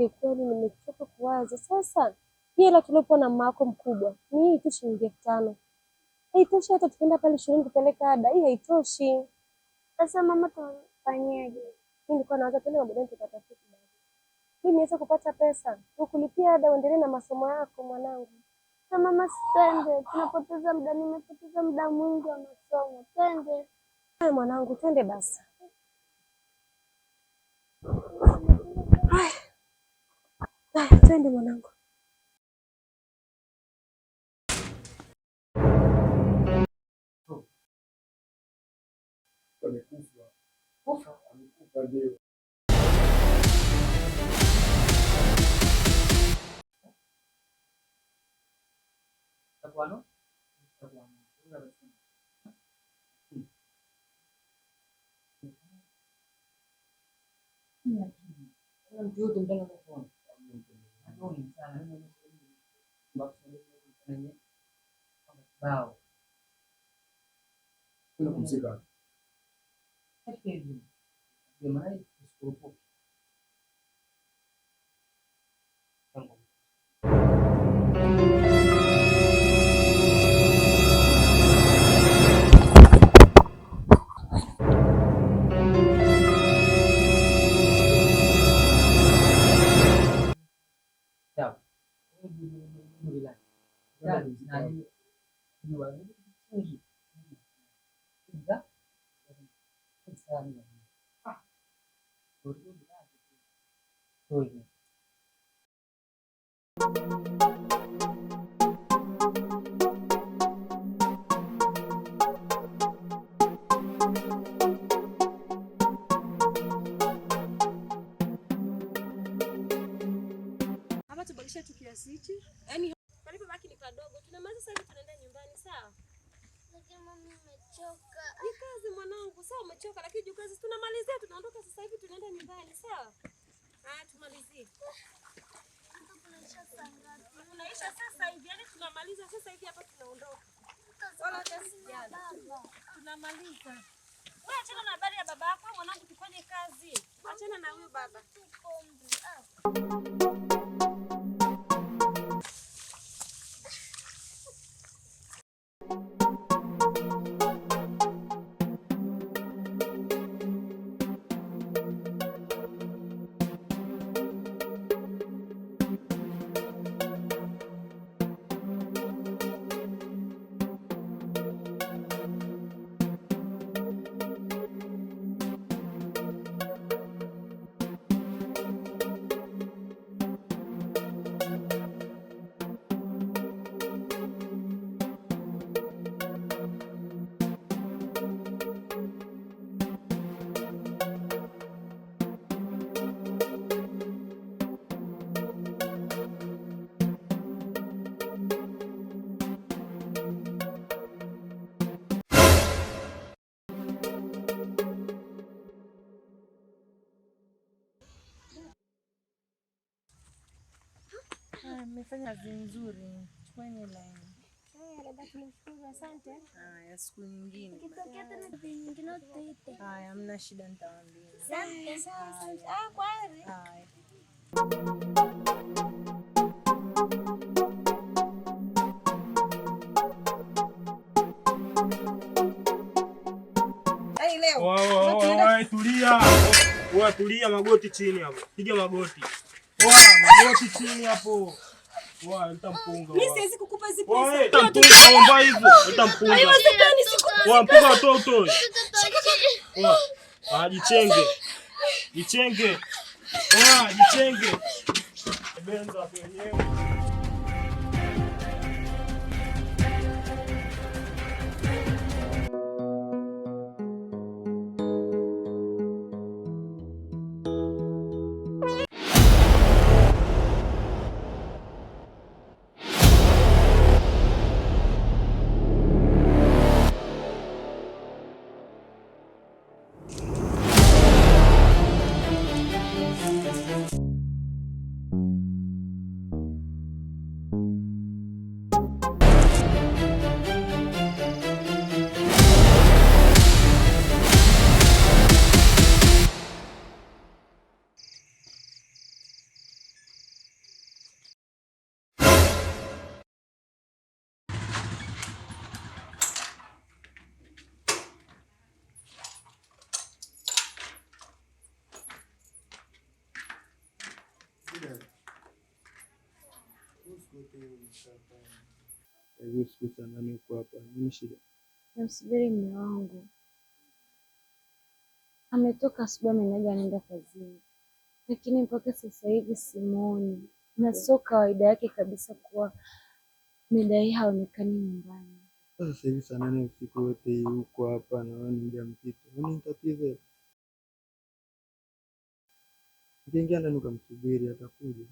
kweli nimechoka kuwaza. Sasa hii hela tuliopewa na mama yako mkubwa ni hii tu shilingi 5,000. Haitoshi hata tukienda pale shuleni kupeleka ada, hii haitoshi. Sasa mama, tufanyeje? Mimi nilikuwa nawaza tena baadaye tutatafuta baba. Mimi niweze kupata pesa ukulipia ada uendelee na masomo yako mwanangu. Na mama, sitende, tunapoteza muda, nimepoteza muda mwingi wa masomo. Twende. Haya mwanangu, twende basi. Haya, twende mwanangu. Amekufa ndio. Takwano? Mtu yote mtanga kwa adoni sana bao Kuna kumzika. Ndio maana isikurupuke. Hapa tubakisha tu kiasi hichi. Yaani palipobaki ni padogo. Tunamaliza sasa hivi tunaenda nyumbani, sawa? Lakini mama, nimechoka. Ni kazi mwanangu, sawa umechoka lakini juu kazi tunamalizia tunaondoka sasa hivi tunaenda nyumbani, sawa? Tumalizie. Tunaisha sasa hivi, yaani tunamaliza sasa hivi hapa tunaondoka. Wala hata sijali. Tunamaliza. Wewe achana na habari ya baba yako mwanangu, tufanye kazi. Achana na huyo baba. Mmefanya kazi nzuri. Chukueni line. Dada, tunashukuru, asante. Haya, siku nyingine. Ikitokea tena nyingine tuite. Haya, hamna shida, nitawaambia. Asante sana. Kwaheri. Haya. Tulia. Wewe tulia, magoti chini hapo. Piga magoti. Magoti chini hapo. Nitampunga. Mimi siwezi kukupa hizo pesa. Nitampunga omba hivyo. Nitampunga. Haiwezekani, sikupa. Mpunga watoto. Jichenge. Jichenge. Jichenge. Benza wenyewe. Hivi siku saa 8 uko hapa. Nini shida? Namsubiri mume wangu. Ametoka asubuhi amenaga anaenda kazini. Lakini mpaka sasa hivi simuoni. Na sio kawaida yake kabisa kuwa mida hii haonekani nyumbani. Sasa hivi saa 8 usiku wote hii uko hapa na wewe ni mjamzito. Nini tatizo? Ukiingia ndani ukamsubiri atakuja.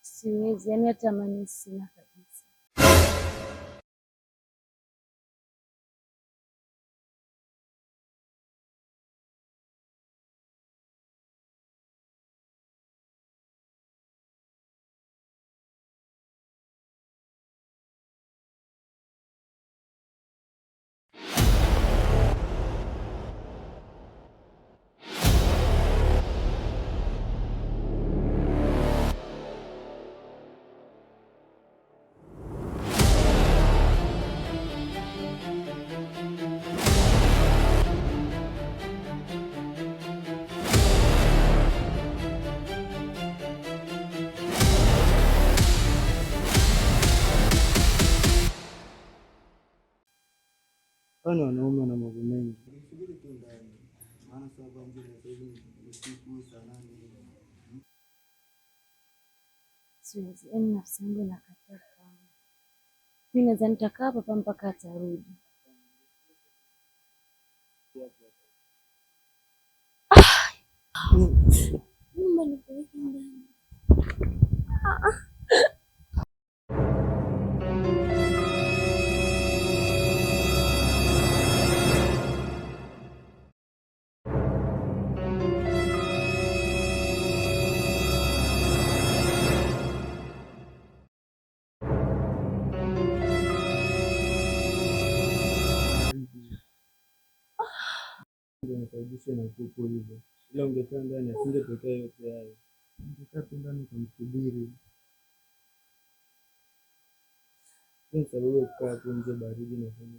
Siwezi, yaani hata amani sina kabisa. Kwani wanaume wana mambo mengi. Subiri tu ndani. Maana sababu nyingine sasa hivi usiku saa 8. Siwezi, yaani nafsi yangu inakataa sana. Mimi naweza nitakaa hapa mpaka atarudi. Mama nipeleke ndani. Nisaidishe na kuku hivyo. Ila ungekaa ndani asingetokea yote hayo. Ungekaa tu ndani ukamsubiri. Ni sababu kukaa hapo nje baridi na kama